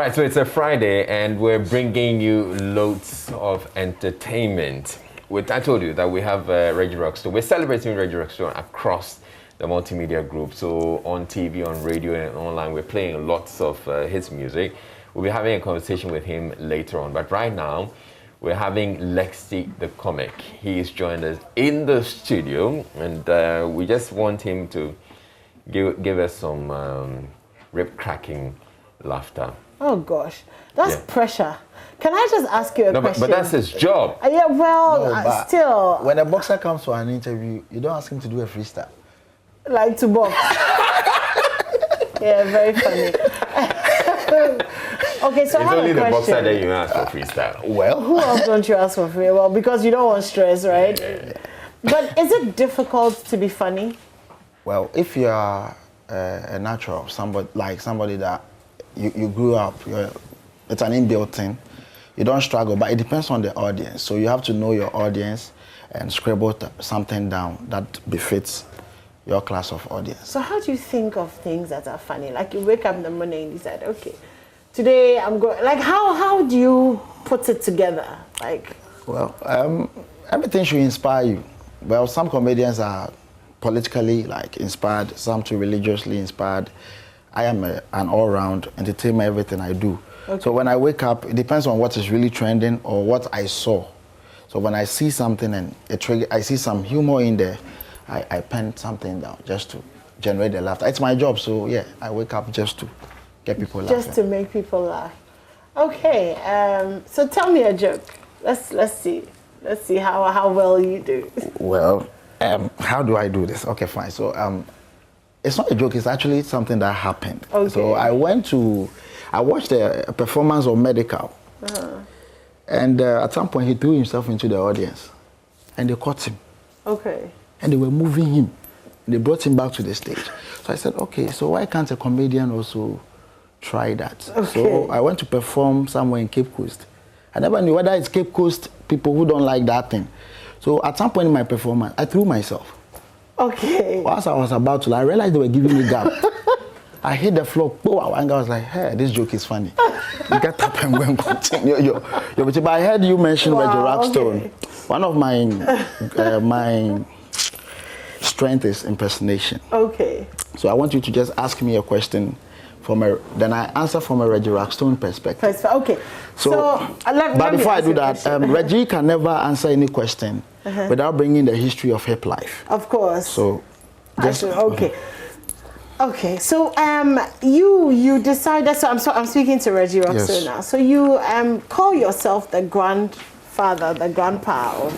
right, so it's a Friday and we're bringing you loads of entertainment. I told you that we have Lekzy Rockstone. We're celebrating Lekzy Rockstone across the multimedia group. So on TV, on radio, and online, we're playing lots of his music. We'll be having a conversation with him later on. But right now, we're having Lekzy Decomic. He's joined us in the studio, and we just want him to give us some rib-cracking laughter. Oh gosh, that's pressure. Can I just ask you a question? But that's his job. Yeah, well, No, still. When a boxer comes for an interview, you don't ask him to do a freestyle. Like to box. Yeah, very funny. Okay, so I have only a the question. boxer that you ask for freestyle. Well, Who else don't you ask for free? Well, because you don't want stress, right? But is it difficult to be funny? well, if you are a natural, somebody that you grew up, it's an inbuilt thing. You don't struggle, but it depends on the audience. So you have to know your audience and scribble something down that befits your class of audience. So how do you think of things that are funny? Like you wake up in the morning and decide, okay, today I'm going. Like how do you put it together? Like, well, everything should inspire you. Well, some comedians are politically inspired, some too religiously inspired. I am an all-round entertainer, everything I do. Okay. So when I wake up, it depends on what is really trending or what I saw. So when I see something and I see some humor in there, I pen something down just to generate the laughter. It's my job, so yeah, I wake up just to get people laughing. Just to make people laugh. Okay, so tell me a joke. Let's see. Let's see how well you do. Well, how do I do this? Okay, fine. So it's not a joke, it's actually something that happened. Okay. So I watched a performance of Medical. And at some point he threw himself into the audience and they caught him. Okay. And they were moving him. And they brought him back to the stage. So I said, okay, so why can't a comedian also try that? Okay. So I went to perform somewhere in Cape Coast. I never knew whether it's Cape Coast people who don't like that thing. So at some point in my performance, I threw myself. Okay. Once I was about to, I realized they were giving me gap. I hit the floor, and I was like, hey, this joke is funny. You get up and go and continue. But I heard you mention Lekzy Rockstone. Okay. One of my strength is impersonation. Okay. So I want you to just ask me a question then I answer from a Lekzy Rockstone perspective. Okay. But before I do that, Lekzy can never answer any question without bringing the history of hip life. Of course. So, just okay. Okay. So you decided. So I'm speaking to Lekzy Rockstone now. So you call yourself the grandfather, the grandpa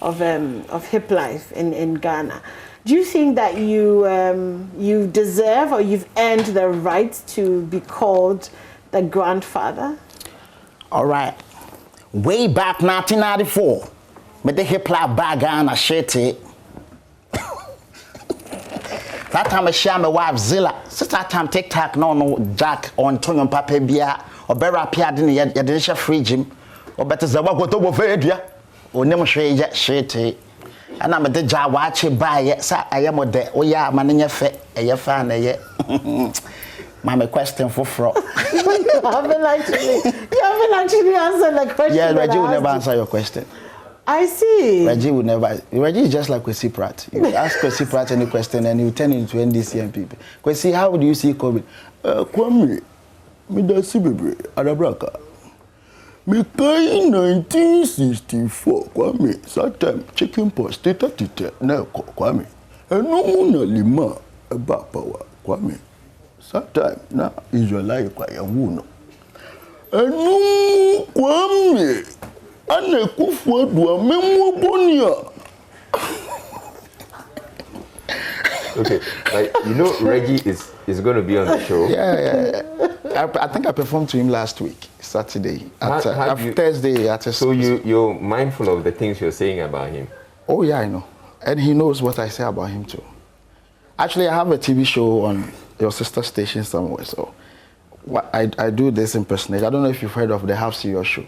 of hip life in Ghana. Do you think that you deserve or you've earned the right to be called the grandfather? All right. Way back 1994, with the hip hop bag on a shit it. That time I share my wife Zilla. Since that time TikTok no Jack or Antonio Papa Bia or Berra Pia didn't yet free gym or better Zawago to Bovedia or Nemo shit it. And I'm a deja watch it by it. I am with the Oya Manina Fe, a fan, my question for fraud. You haven't actually answered the question. Yeah, Lekzy will never answer your question. I see. Lekzy will never. Lekzy is just like Kwesi Pratt. You ask Kwesi Pratt any question and you turn into NDC and people. Kwesi, how do you see COVID? Kwame, me da si bebre, adabraka. Me kai 1964, Kwame. That time chicken pox, tita na Kwame. Eno na lima eba power, Kwame. That time na Israelite kwa ya wuno. Eno Kwame. Ane kufu dua memo bonia. Okay, Lekzy is going to be on the show. Yeah. I think I performed to him last week, Saturday, Thursday at a. So you're mindful of the things you're saying about him? Oh yeah, I know, and he knows what I say about him too. Actually, I have a TV show on your sister station somewhere, so I do this impersonation. I don't know if you've heard of the Half Serious show.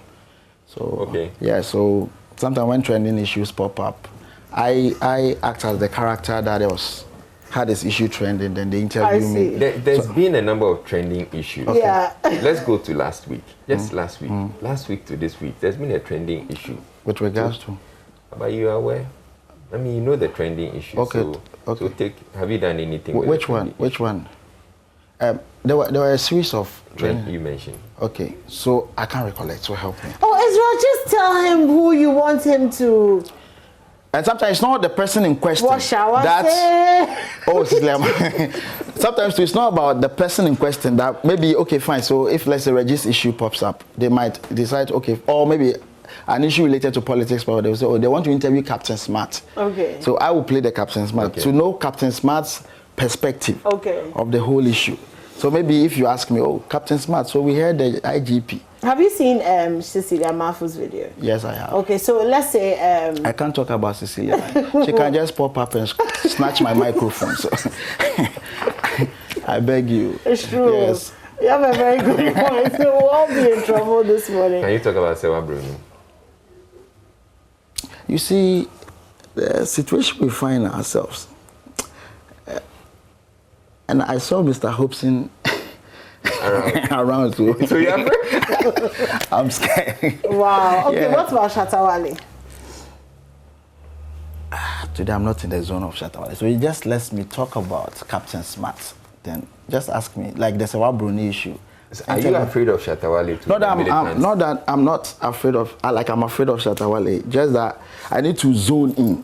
So okay. Yeah, so sometimes when trending issues pop up, I act as the character that was had this issue trending, then they interviewed me. There's been a number of trending issues. Okay. Yeah. Let's go to last week. Just last week. Last week to this week, there's been a trending issue. With regards to? But you are aware? I mean, you know the trending issue. Okay. So have you done anything with Which one? Which one? There were a series of trending. You mentioned. Okay, so I can't recollect, so help me. Oh, Israel, just tell him who you want him to. And sometimes it's not the person in question. What shall I say? Oh, sometimes it's not about the person in question that maybe, okay, fine. So if, let's say, Reggie's issue pops up, they might decide, okay, or maybe an issue related to politics, but they will say, oh, they want to interview Captain Smart. Okay. So I will play the Captain Smart to know Captain Smart's perspective of the whole issue. So maybe if you ask me, oh, Captain Smart, so we heard the IGP. Have you seen Cecilia Mafu's video? Yes, I have. Okay, so let's say... I can't talk about Cecilia. She can just pop up and snatch my microphone. So I beg you. It's true. Yes. You have a very good point. So we'll all be in trouble this morning. Can you talk about Sewa Bruni? You see, the situation we find ourselves, and I saw Mr. Hobson around too. So you have I'm scared. Wow. Okay, what about Shatawale? Today I'm not in the zone of Shatawale. So it just lets me talk about Captain Smart. Then just ask me, like the Sewa Bruni issue. Are you afraid of Shatawale? Not that I'm not afraid of, I'm afraid of Shatawale. Just that I need to zone in.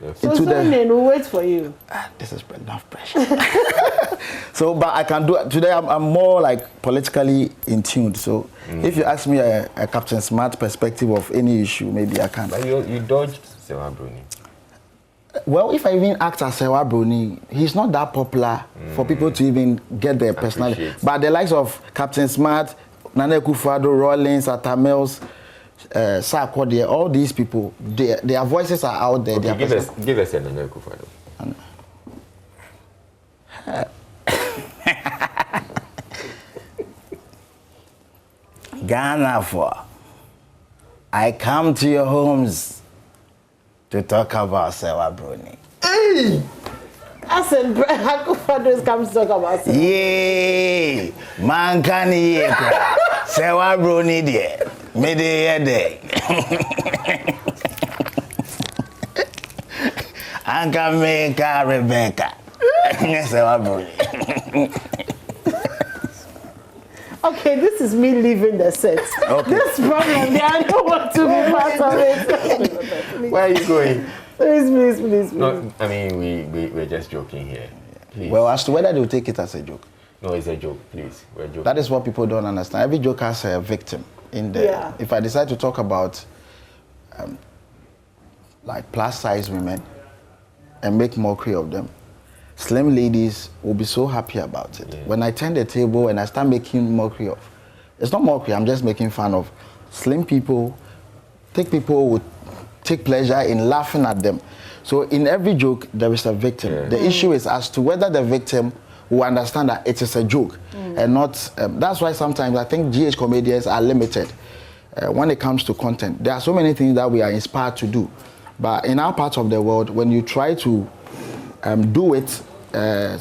Yes. So zone in, we'll wait for you. This is enough pressure. So, but I can do it. Today I'm more like politically in tune. So if you ask me a Captain Smart perspective of any issue, maybe I can. But you dodged Sewa Bruni. Well, if I even act as Sewa Bruni, he's not that popular for people to even get their personality. But the likes of Captain Smart, Nana Akufo-Addo, Rollins, Atamels, Sarkodie, all these people, their voices are out there. Okay, give us a Nana Akufo-Addo. Ghana for, I come to your homes to talk about Sewa Bruni. Hey! I said, Akufo-Addo is coming to talk about Sewa. Yay! Man can ye Sewa Bruni de. Me de yede. Anka Meka Rebecca. Sewa Bruni. Okay, this is me leaving the set. Okay. This problem, I don't want to be part of it. Where are you going? Please. No, I mean, we're just joking here. Please. Well, as to whether they'll take it as a joke. No, it's a joke, please. We're joking. That is what people don't understand. Every joke has a victim in there. Yeah. If I decide to talk about like plus-size women and make mockery of them, slim ladies will be so happy about it. Yeah. When I turn the table and I start making mockery of, it's not mockery, I'm just making fun of slim people. People would take pleasure in laughing at them. So in every joke, there is a victim. Yeah. The issue is as to whether the victim will understand that it is a joke and not, that's why sometimes I think GH comedians are limited when it comes to content. There are so many things that we are inspired to do. But in our part of the world, when you try to do it,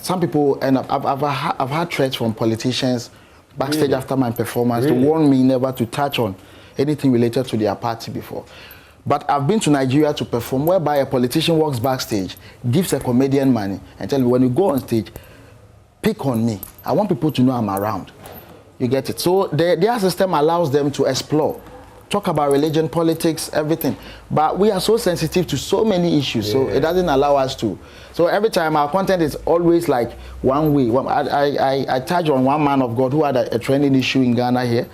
some people end up, I've had threats from politicians backstage after my performance to warn me never to touch on anything related to their party before. But I've been to Nigeria to perform whereby a politician walks backstage, gives a comedian money and tells me, when you go on stage, pick on me. I want people to know I'm around. You get it? So their system allows them to explore, talk about religion, politics, everything. But we are so sensitive to so many issues, so it doesn't allow us to. So every time our content is always like one way. I touched on one man of God who had a trending issue in Ghana here.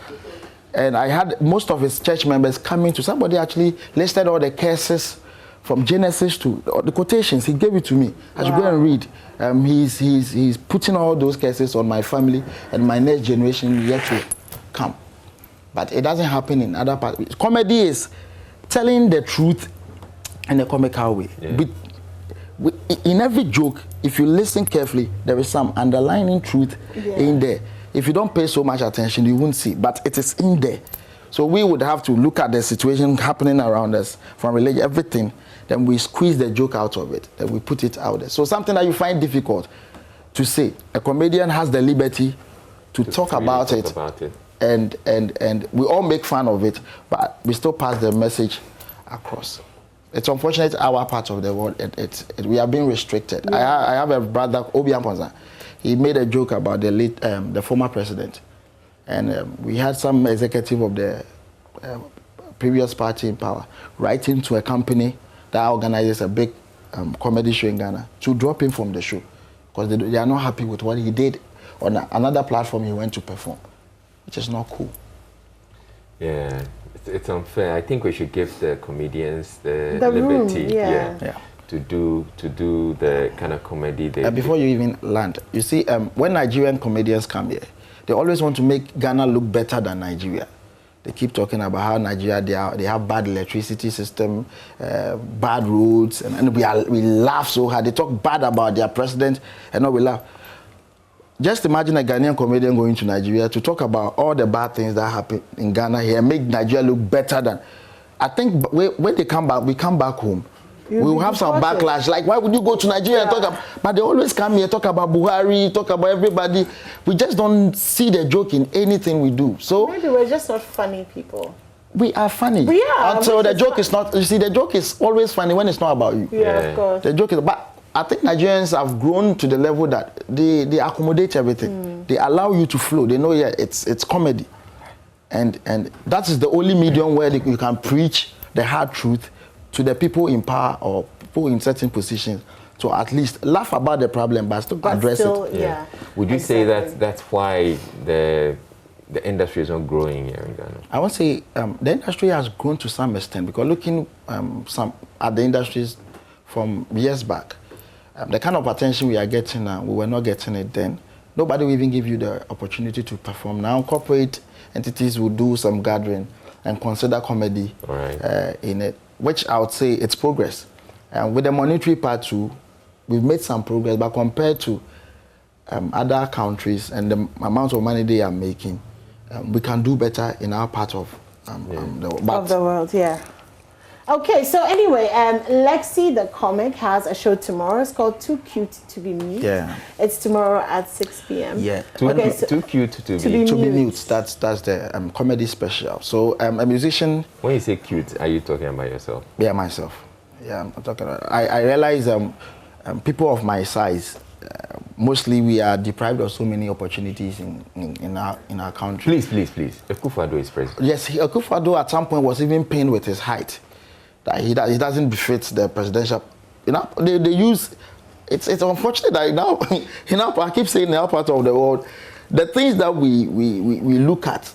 And I had most of his church members coming to, somebody actually listed all the curses from Genesis to the quotations. He gave it to me. I should go and read. He's putting all those curses on my family and my next generation yet to come. But it doesn't happen in other parts. Comedy is telling the truth in a comical way. Yeah. In every joke, if you listen carefully, there is some underlying truth in there. If you don't pay so much attention, you won't see. But it is in there. So we would have to look at the situation happening around us from religion, everything, then we squeeze the joke out of it, then we put it out there. So something that you find difficult to say, a comedian has the liberty to talk about it. And we all make fun of it, but we still pass the message across. It's unfortunate our part of the world, we are being restricted. Yeah. I have a brother, Obi Amponza. He made a joke about the former president. And we had some executive of the previous party in power writing to a company that organizes a big comedy show in Ghana to drop him from the show because they are not happy with what he did on another platform he went to perform, which is not cool. Yeah, it's unfair. I think we should give the comedians the liberty to do the kind of comedy they before you even land, you see, when Nigerian comedians come here, they always want to make Ghana look better than Nigeria. They keep talking about how Nigeria, they have bad electricity system, bad roads, and we laugh so hard. They talk bad about their president, and now we laugh. Just imagine a Ghanaian comedian going to Nigeria to talk about all the bad things that happen in Ghana here and make Nigeria look better than. I think when they come back, we come back home. We will have some backlash. Like, why would you go to Nigeria and talk about? But they always come here, talk about Buhari, talk about everybody. We just don't see the joke in anything we do. So maybe we're just not funny people. We are funny. We are. Until the joke is not. You see, the joke is always funny when it's not about you. Yeah, of course. The joke is, but I think Nigerians have grown to the level that they accommodate everything. They allow you to flow. They know, it's comedy, and that is the only medium where you can preach the hard truth to the people in power or people in certain positions, to at least laugh about the problem but still address it. Yeah. Would you say that that's why the industry is not growing here in Ghana? I would say the industry has grown to some extent, because looking at the industries from years back, the kind of attention we are getting now, we were not getting it then. Nobody will even give you the opportunity to perform. Now corporate entities will do some gathering and consider comedy in it, which I would say it's progress. And with the monetary part too, we've made some progress, but compared to other countries and the amount of money they are making, we can do better in our part of the world. Yeah. Okay, so anyway, Lekzy Decomic has a show tomorrow. It's called Too Cute to Be Mute. Yeah. It's tomorrow at 6 p.m. Yeah. Too cute to be mute. That's the comedy special. So a musician. When you say cute, are you talking about yourself? Yeah, myself. Yeah, I'm talking about. I realize people of my size, mostly we are deprived of so many opportunities in our country. Please. Akufo-Addo is president. Yes, Akufo-Addo at some point was even pained with his height. That he doesn't befit the presidential. You know, they use. It's unfortunate that now, I keep saying in our part of the world, the things that we look at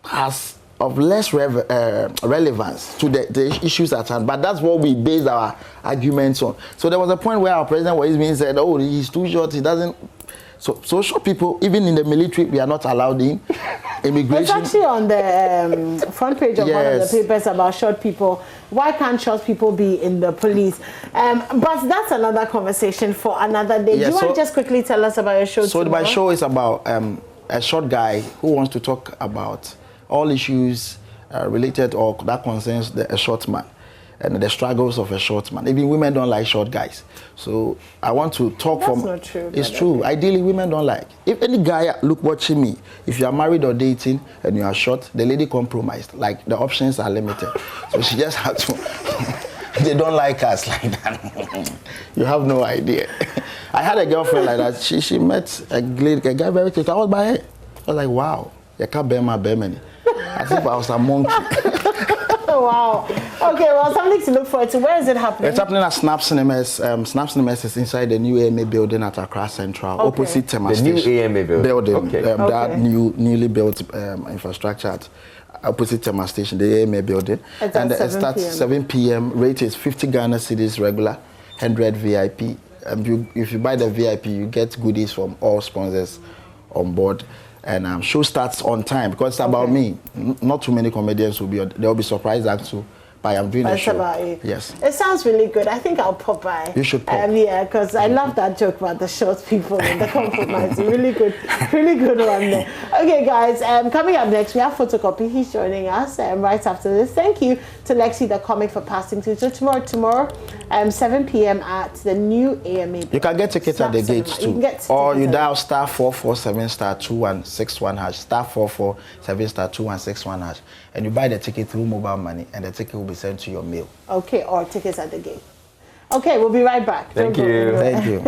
has of less relevance to the issues at hand. But that's what we base our arguments on. So there was a point where our president was being said, "Oh, he's too short. He doesn't." So short people, even in the military, we are not allowed in. Immigration. It's actually on the front page of one of the papers about short people. Why can't short people be in the police? But that's another conversation for another day. Do you want to just quickly tell us about your show tomorrow? My show is about a short guy who wants to talk about all issues related or that concerns a short man and the struggles of a short man. Even women don't like short guys. So I want to talk That's not true. It's true. Ideally, women don't like. If any guy watching me, if you are married or dating and you are short, the lady compromised. Like, the options are limited. So she just had to. They don't like us like that. You have no idea. I had a girlfriend like that. She met a guy very close. I was by her. I was like, wow. You can't bear my bear. As if I was a monkey. Wow. Okay, well, something to look forward to. Where is it happening? It's happening at Snap Cinemas. Snap Cinemas is inside the new AMA building at Accra Central, opposite Tema Station. The new AMA building? That newly built infrastructure at opposite Tema Station, the AMA building. And it starts 7 p.m. Rate is 50 Ghana cedis regular, 100 VIP. If you buy the VIP, you get goodies from all sponsors on board. And show starts on time because it's about me. Not too many comedians will be. They'll be surprised act to but I'm doing a That's show. about it. Yes. It sounds really good. I think I'll pop by. You should pop. Yeah, because I love that joke about the short people and the compromise. Really good one there. Okay, guys, coming up next, we have Photocopy. He's joining us right after this. Thank you to Lekzy Decomic for passing through. So tomorrow, 7 p.m. at the new AMA. You can get tickets at the gates too. Or you dial star 447 star 2161 hash, star 447 star 2161 hash, and you buy the ticket through mobile money, and the ticket will be sent to your mail. Okay, or tickets at the gate. Okay, we'll be right back. Thank you. Thank you.